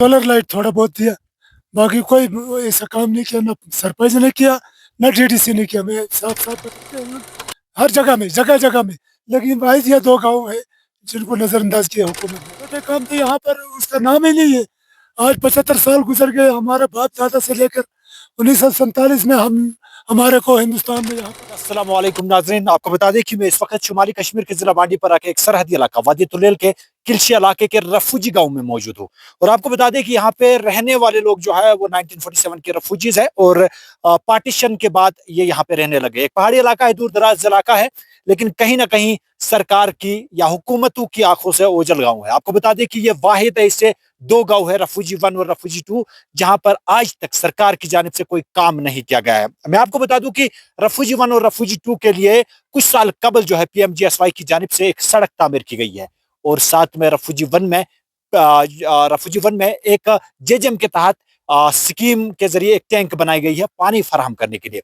Solar light थोड़ा बहुत दिया, बाकी कोई ऐसा काम नहीं किया, ना सरपंच ने किया, ना डीडीसी ने किया। मैं साफ-साफ बताते हैं, हर जगह में, लेकिन वाहिद ये 2 गाँव है जिनको नज़रअंदाज किया हुकूमत ने। छोटे काम तो यहाँ पर उसका नाम ही नहीं है। आज 75 साल गुज़र गए, हमारे बाप-दादा से लेकर 1947 में हम हमारे को हिंदुस्तान में यहाँ पर। अस्सलाम वालेकुम नाज़रीन, आपको बता दें कि मैं इस वक्त शुमाली कश्मीर के जिला बांडी पर आके एक सरहदी इलाका वादी तुलेल के किलशी इलाके के रफूजी गांव में मौजूद हूँ। और आपको बता दें कि यहाँ पे रहने वाले लोग जो है वो 1947 के रफूजीज है और पार्टीशन के बाद ये यहाँ पे रहने लगे। एक पहाड़ी इलाका है, दूर दराज इलाका है, लेकिन कहीं ना कहीं सरकार की या हुकूमतों की आंखों से ओझल गांव है। आपको बता दें कि ये वाहिद है, इससे 2 गांव है, रफूजी 1 और रफूजी 2, जहां पर आज तक सरकार की जानिब से कोई काम नहीं किया गया है। मैं आपको बता दूं कि रफूजी 1 और रफूजी 2 के लिए कुछ साल कबल जो है पीएमजीएसवाई की जानिब से एक सड़क तामीर की गई है और साथ में रफूजी 1 में एक जेजेम के तहत स्कीम के जरिए एक टैंक बनाई गई है पानी फराहम करने के लिए।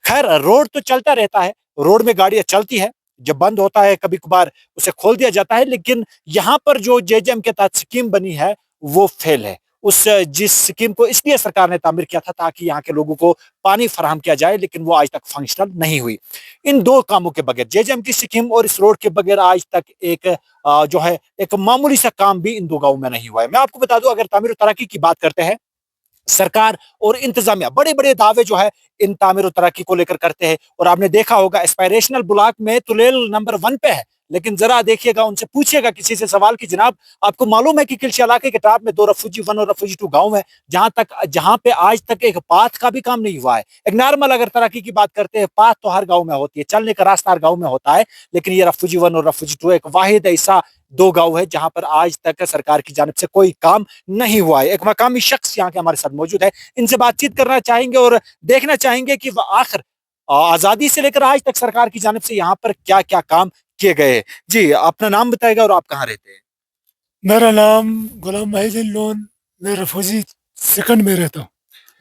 खैर, रोड तो चलता रहता है, रोड में गाड़ियां चलती है, जब बंद होता है कभी कभार उसे खोल दिया जाता है, लेकिन यहाँ पर जो जेजेम के तहत स्कीम बनी है वो फेल है। उस जिस स्कीम को इसलिए सरकार ने तामीर किया था ताकि यहाँ के लोगों को पानी फराहम किया जाए, लेकिन वो आज तक फंक्शनल नहीं हुई। इन 2 कामों के बगैर, जेजेम की स्कीम और इस रोड के बगैर, आज तक एक जो है एक मामूली सा काम भी इन 2 गांवों में नहीं हुआ है। मैं आपको बता दूं, अगर तामीर और तरक्की की बात करते हैं, सरकार और इंतजामिया बड़े बड़े दावे जो है इन तामीर और तरक्की को लेकर करते हैं। और आपने देखा होगा एस्पायरेशनल ब्लॉक में तुलेल नंबर 1 पे है, लेकिन जरा देखिएगा, उनसे पूछिएगा किसी से सवाल की जनाब आपको मालूम है कि किलशी इलाके के टॉप में 2 रफूजी 1 और रफूजी 2 गांव है जहां पे आज तक एक पाथ का भी काम नहीं हुआ है। एक नॉर्मल अगर तरक्की की बात करते हैं, पाथ तो हर गांव में होती है, चलने का रास्ता हर गांव में होता है, लेकिन ये रफूजी 1 और रफूजी 2 एक वाहिद ऐसा 2 गांव है जहां पर आज तक सरकार की जानिब से कोई काम नहीं हुआ है। एक मकामी शख्स यहाँ के हमारे साथ मौजूद है, इनसे बातचीत करना चाहेंगे और देखना चाहेंगे कि आखिर आजादी से लेकर आज तक सरकार की जानिब से यहाँ पर क्या क्या काम किए गए। जी, अपना नाम बताएगा और आप कहाँ रहते हैं? मेरा नाम गुलाम महिदीन लोन, मैं रफूजी सेकंड में रहता हूँ।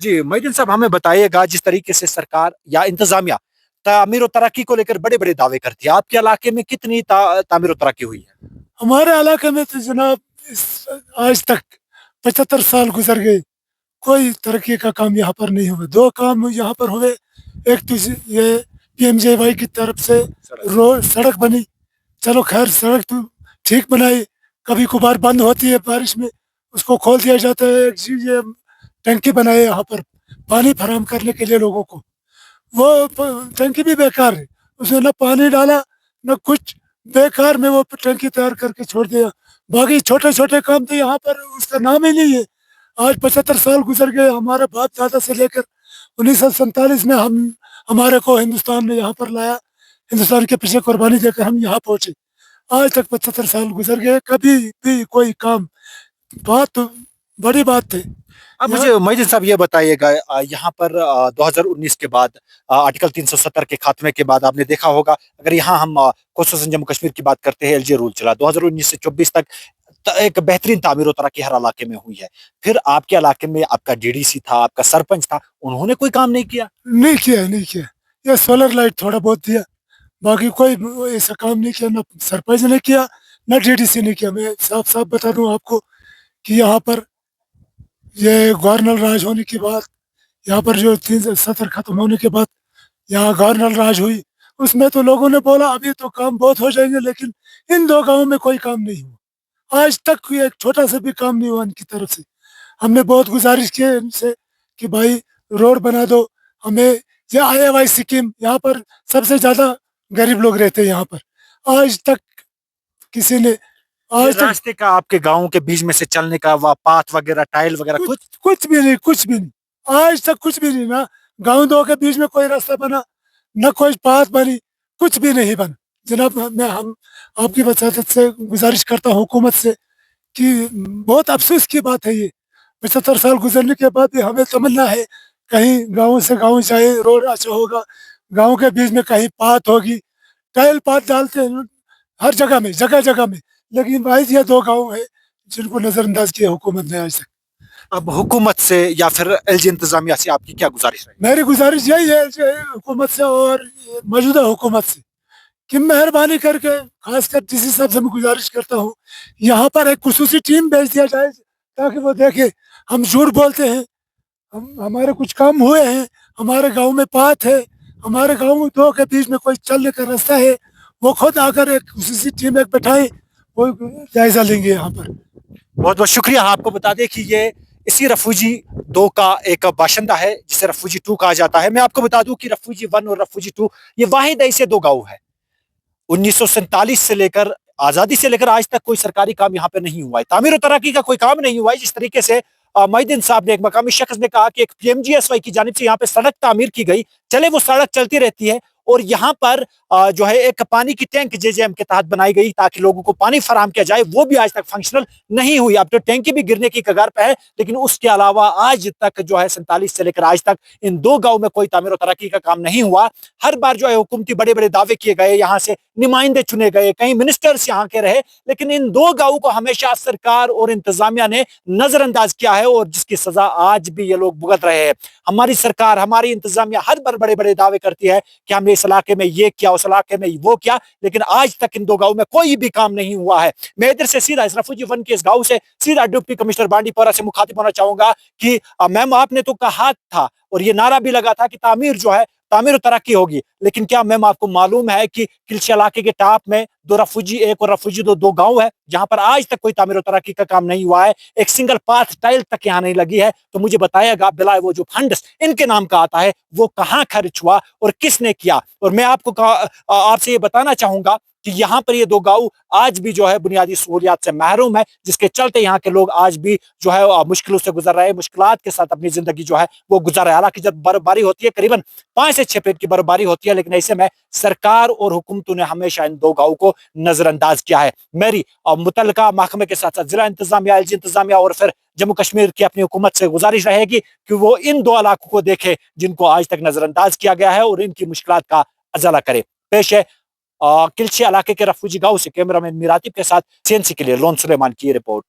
जी मोहिद्दीन साहब, हमें बताइएगा, जिस तरीके से सरकार या इंतजामिया तामीर और तरक्की को लेकर बड़े बड़े दावे करती है, आपके इलाके में कितनी तामीर और तरक्की हुई है? हमारे इलाके में तो जनाब आज तक 75 साल गुजर गए, कोई तरक्की का काम यहाँ पर नहीं हुआ। 2 काम यहाँ पर हुए, एक तो ये पीएमजेवाई की तरफ से रोड सड़क बनी, चलो खैर सड़क तो ठीक बनाई, कभी कभार बंद होती है बारिश में, उसको खोल दिया जाता है। एक चीज ये टंकी बनाए यहाँ पर पानी फराहम करने के लिए लोगों को, वो टंकी भी बेकार है, उसमें न पानी डाला न कुछ, बेकार में वो टंकी तैयार करके छोड़ दिया। बाकी छोटे छोटे काम तो यहाँ पर उसका नाम ही नहीं है। आज 75 साल गुजर गए, हमारे बाप दादा से लेकर 1947 में हम हमारे को हिंदुस्तान ने यहाँ पर लाया, हिंदुस्तान के पीछे कुर्बानी देकर हम यहाँ पहुंचे। आज तक 75 साल गुजर गए, कभी भी कोई काम, बात तो बड़ी बात है। अब यहाँ मुझे मोहिद्दीन साहब ये बताइएगा, यहाँ पर 2019 के बाद आर्टिकल 370 के खात्मे के बाद आपने देखा होगा, अगर यहाँ हम खुसूसन जम्मू कश्मीर की बात करते हैं, एलजी रूल चला 2019 से 24 तक, एक बेहतरीन तामीर और तरक्की हर इलाके में हुई है। फिर आपके इलाके में आपका डीडीसी था, आपका सरपंच था, उन्होंने कोई काम नहीं किया? नहीं किया, ये सोलर लाइट थोड़ा बहुत दिया, बाकी कोई ऐसा काम नहीं किया, ना सरपंच ने किया, ना डीडीसी ने किया। मैं साफ साफ बता दूं आपको कि यहाँ पर ये गवर्नर राज होने के बाद, यहाँ पर जो 370 खत्म होने के बाद यहाँ गवर्नर राज हुई, उसमें तो लोगों ने बोला अभी तो काम बहुत हो जाएंगे, लेकिन इन 2 गाँवों में कोई काम नहीं हुआ। आज तक कोई एक छोटा सा भी काम नहीं हुआ इनकी तरफ से। हमने बहुत गुजारिश की है इनसे कि भाई रोड बना दो हमें, ये आईएवाई स्कीम, यहाँ पर सबसे ज्यादा गरीब लोग रहते हैं यहाँ पर। आज तक किसी ने, ये आज तक रास्ते का, आपके गाँव के बीच में से चलने का पाथ वगैरह, टाइल वगैरह कुछ? कुछ भी नहीं, कुछ भी नहीं, आज तक कुछ भी नहीं। ना गाँव 2 के बीच में कोई रास्ता बना, न कोई बात बनी, कुछ भी नहीं बना। जनाब मैं हम आपकी वसादत से गुजारिश करता हूँ हुकूमत से कि बहुत अफसोस की बात है ये, 75 साल गुजरने के बाद भी हमें तमन्ना है कहीं गाँव से गाँव जाए, रोड अच्छा होगा, गाँव के बीच में कहीं पात होगी, टाइल पात डालते हैं हर जगह में, लेकिन भाई ये 2 गाँव है जिनको नजरअंदाज किया हुकूमत ने आज तक। अब हुकूमत से या फिर एलजी इंतजामिया से आपकी क्या गुजारिश रही? मेरी गुजारिश यही है जो है हुकूमत से और मौजूदा हुकूमत से कि मेहरबानी करके, खासकर डीसी साहब से मैं गुजारिश करता हूँ, यहाँ पर एक खुसूसी टीम भेज दिया जाए ताकि वो देखे हम झूठ बोलते हैं, हम हमारे कुछ काम हुए हैं, हमारे गांव में पात है, हमारे गांव में दो के बीच में कोई चलने का रास्ता है, वो खुद आकर एक किसी टीम एक बैठाए, वो जायजा लेंगे यहाँ पर। बहुत बहुत शुक्रिया। आपको बता दें कि ये इसी रफूजी 2 का एक बाशिंदा है जिसे रफूजी 2 कहा जाता है। मैं आपको बता दूं कि रफूजी 1 और रफूजी 2 ये वाहिद ऐसे 2 गांव है। 1947 से लेकर आजादी से लेकर आज तक कोई सरकारी काम यहाँ पे नहीं हुआ है, तामीर और तरक्की का कोई काम नहीं हुआ है। जिस तरीके से मोहिद्दीन साहब ने, एक मकामी शख्स ने कहा कि एक पीएमजीएसवाई की जानिब से यहाँ पे सड़क तामीर की गई, चले वो सड़क चलती रहती है, और यहाँ पर जो है एक पानी की टैंक जेजेएम के तहत बनाई गई ताकि लोगों को पानी फराहम किया जाए, वो भी आज तक फंक्शनल नहीं हुई। अब तो टैंकी भी गिरने की कगार पे है, लेकिन उसके अलावा आज तक जो है 47 से लेकर आज तक इन 2 गांव में कोई तामीर और तरक्की का काम नहीं हुआ। हर बार जो है हुकूमती बड़े बड़े दावे किए गए, यहाँ से नुमाइंदे चुने गए, कई मिनिस्टर्स यहाँ के रहे, लेकिन इन 2 गांवों को हमेशा सरकार और इंतजामिया ने नजरअंदाज किया है, और जिसकी सजा आज भी ये लोग भुगत रहे हैं। हमारी सरकार, हमारी इंतजामिया हर बार बड़े बड़े दावे करती है कि हमने इस इलाके में ये किया, उस इलाके में वो किया, लेकिन आज तक इन 2 गांवों में कोई भी काम नहीं हुआ है। मैं इधर से सीधा इस रफूजी 1 के इस गांव से सीधा डिप्टी कमिश्नर बांडीपोरा से मुखातिब होना चाहूंगा कि मैम, आपने तो कहा था और ये नारा भी लगा था कि तामीर जो है, तामीर और तरक्की होगी, लेकिन क्या मैम आपको मालूम है कि किलची इलाके के टॉप में 2 रफूजी 1 और रफूजी 2 गांव है जहां पर आज तक कोई तामीर और तरक्की का काम नहीं हुआ है, एक सिंगल पाथ टाइल तक यहाँ नहीं लगी है। तो मुझे बताइएगा, बिला वो जो फंड्स इनके नाम का आता है वो कहाँ खर्च हुआ और किसने किया? और मैं आपको आपसे ये बताना चाहूंगा कि यहाँ पर ये 2 गांव आज भी जो है बुनियादी सहूलियात से महरूम है, जिसके चलते यहाँ के लोग आज भी जो है मुश्किलों से गुजर रहे हैं, मुश्किलात के साथ अपनी जिंदगी जो है वो गुजर रहे हैं। हालांकि जब बर्फबारी होती है, करीबन 5 से 6 फीट की बर्फबारी होती है, लेकिन ऐसे में सरकार और हुकूमतों ने हमेशा इन 2 गांवों को नजरअंदाज किया है। मेरी मुतल्लिका महकमे के साथ साथ जिला इंतजामिया, एलजी इंतजामिया और फिर जम्मू कश्मीर की अपनी हुकूमत से गुजारिश रहेगी कि वो इन 2 इलाकों को देखे जिनको आज तक नजरअंदाज किया गया है, और इनकी मुश्किलात का अजाला करे। पेश है किलची इलाके के रफूजी गांव से कैमरामैन मीरातिब के साथ सीएनसी के लिए लोन सुलेमान की रिपोर्ट।